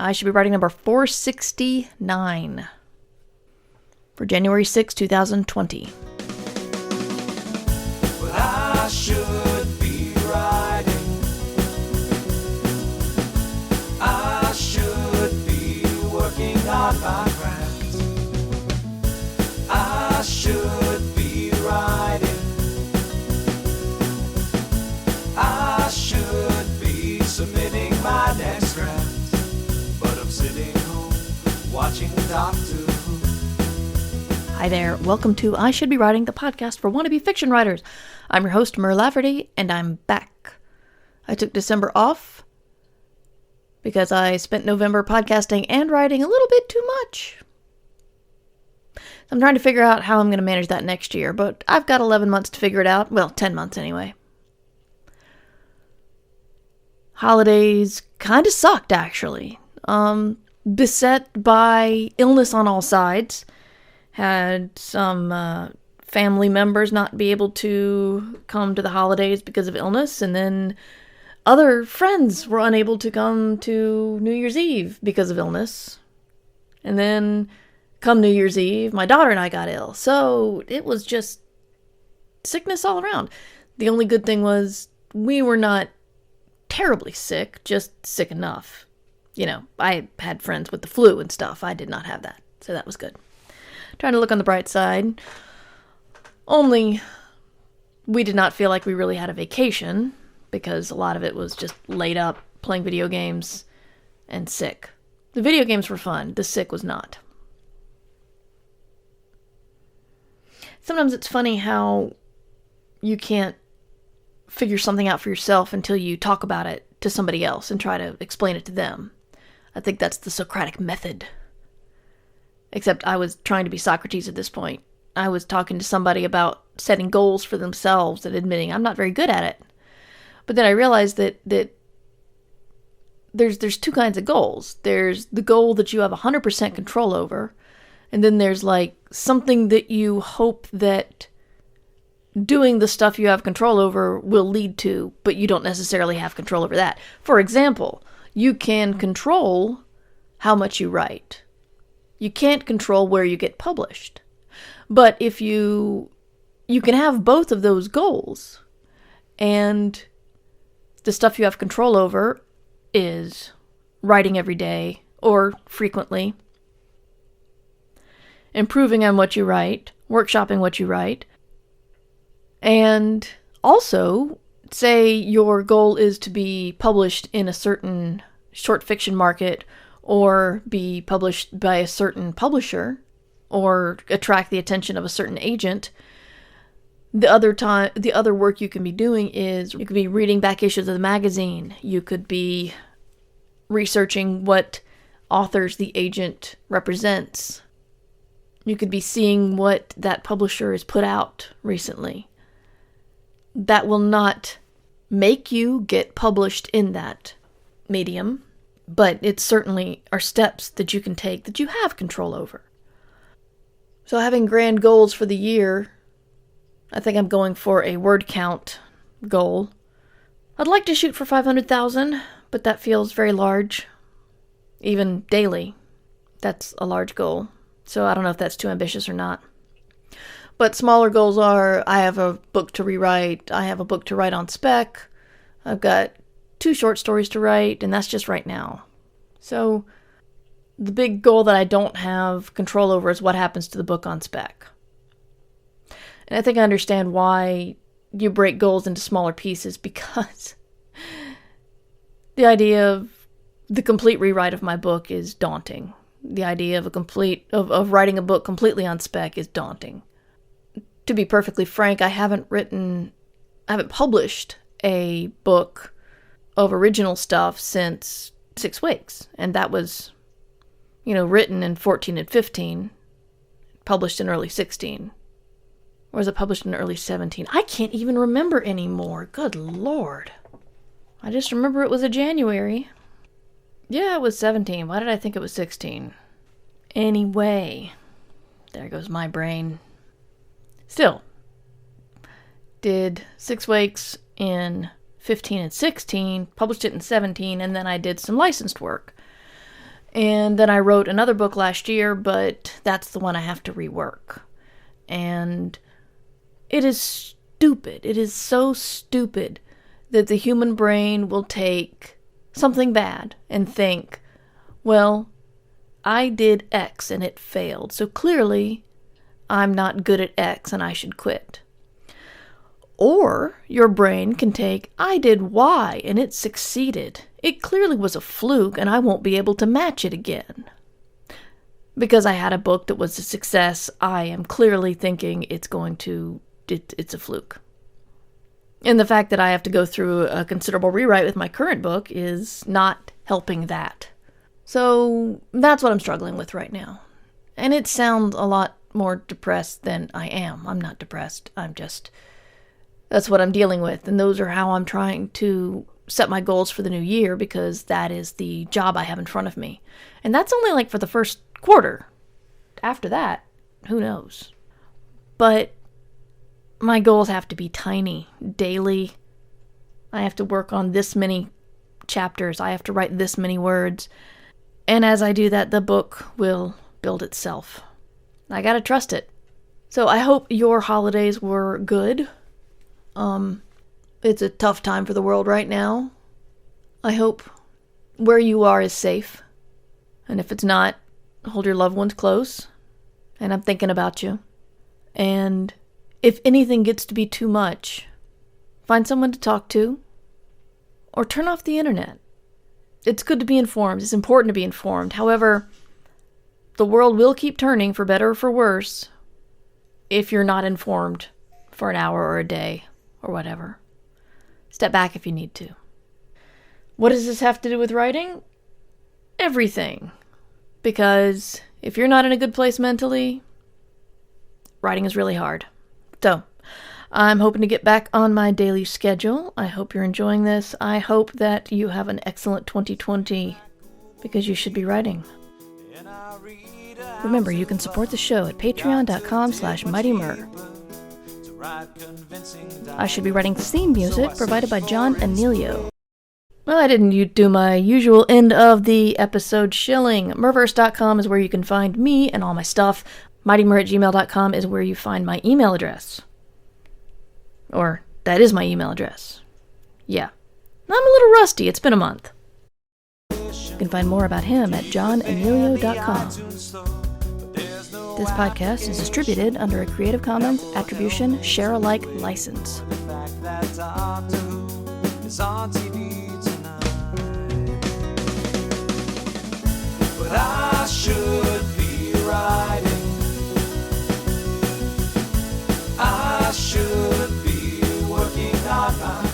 I should be writing number 469 for January 6, 2020. Well, I should be writing. I should be working on my craft. I should be writing. I should be submitting my next draft. But I'm sitting home watching Doctor Who. Hi there, welcome to I Should Be Writing, the podcast for wannabe fiction writers. I'm your host, Mur Lafferty, and I'm back. I took December off because I spent November podcasting and writing a little bit too much. I'm trying to figure out how I'm going to manage that next year, but I've got 11 months to figure it out. Well, 10 months anyway. Holidays kind of sucked, actually. Beset by illness on all sides. Had some family members not be able to come to the holidays because of illness, and then other friends were unable to come to New Year's Eve because of illness. And then, come New Year's Eve, my daughter and I got ill. So it was just sickness all around. The only good thing was we were not terribly sick, just sick enough. You know, I had friends with the flu and stuff. I did not have that, so that was good. Trying to look on the bright side. Only we did not feel like we really had a vacation because a lot of it was just laid up playing video games and sick. The video games were fun. The sick was not. Sometimes it's funny how you can't figure something out for yourself until you talk about it to somebody else and try to explain it to them. I think that's the Socratic method. Except I was trying to be Socrates at this point. I was talking to somebody about setting goals for themselves and admitting I'm not very good at it. But then I realized that there's two kinds of goals. There's the goal that you have 100% control over, and then there's like something that you hope that doing the stuff you have control over will lead to, but you don't necessarily have control over that. For example, you can control how much you write. You can't control where you get published. But if you can have both of those goals, and the stuff you have control over is writing every day or frequently, improving on what you write, workshopping what you write, and also, say your goal is to be published in a certain short fiction market or be published by a certain publisher or attract the attention of a certain agent. The other work you can be doing is you could be reading back issues of the magazine. You could be researching what authors the agent represents. You could be seeing what that publisher has put out recently. That will not make you get published in that medium, but it certainly are steps that you can take that you have control over. So having grand goals for the year, I think I'm going for a word count goal. I'd like to shoot for 500,000, but that feels very large. Even daily, that's a large goal. So I don't know if that's too ambitious or not. But smaller goals are, I have a book to rewrite, I have a book to write on spec, I've got 2 short stories to write, and that's just right now. So the big goal that I don't have control over is what happens to the book on spec. And I think I understand why you break goals into smaller pieces, because the idea of the complete rewrite of my book is daunting. The idea of writing a book completely on spec is daunting. To be perfectly frank, I haven't published a book of original stuff since 6 weeks. And that was, written in 14 and 15, published in early 16. Or was it published in early 17? I can't even remember anymore. Good Lord. I just remember it was a January. Yeah, it was 17. Why did I think it was 16? Anyway, there goes my brain. Still, did 6 weeks in 15 and 16, published it in 17, and then I did some licensed work. And then I wrote another book last year, but that's the one I have to rework. And it is stupid. It is so stupid that the human brain will take something bad and think, well, I did X and it failed, so clearly I'm not good at X and I should quit. Or your brain can take, I did Y and it succeeded. It clearly was a fluke and I won't be able to match it again. Because I had a book that was a success, I am clearly thinking it's a fluke. And the fact that I have to go through a considerable rewrite with my current book is not helping that. So that's what I'm struggling with right now. And it sounds a lot more depressed than I am. I'm not depressed. That's what I'm dealing with. And those are how I'm trying to set my goals for the new year, because that is the job I have in front of me. And that's only like for the first quarter. After that, who knows? But my goals have to be tiny, daily. I have to work on this many chapters. I have to write this many words. And as I do that, the book will build itself. I gotta trust it. So I hope your holidays were good. It's a tough time for the world right now. I hope where you are is safe. And if it's not, hold your loved ones close. And I'm thinking about you. And if anything gets to be too much, find someone to talk to. Or turn off the internet. It's good to be informed. It's important to be informed. However, the world will keep turning, for better or for worse, if you're not informed for an hour or a day or whatever. Step back if you need to. What does this have to do with writing? Everything. Because if you're not in a good place mentally, writing is really hard. So, I'm hoping to get back on my daily schedule. I hope you're enjoying this. I hope that you have an excellent 2020, because you should be writing. Remember, you can support the show at patreon.com/mightymur. I should be writing theme music provided by John Anelio. Well, I didn't do my usual end of the episode shilling. Murverse.com is where you can find me and all my stuff. mightymur@gmail.com is where you find my email address. Or, that is my email address. Yeah. I'm a little rusty. It's been a month. You can find more about him at johnanelio.com. This podcast is distributed under a Creative Commons Attribution Share-alike license. But I should be writing. I should be working hard.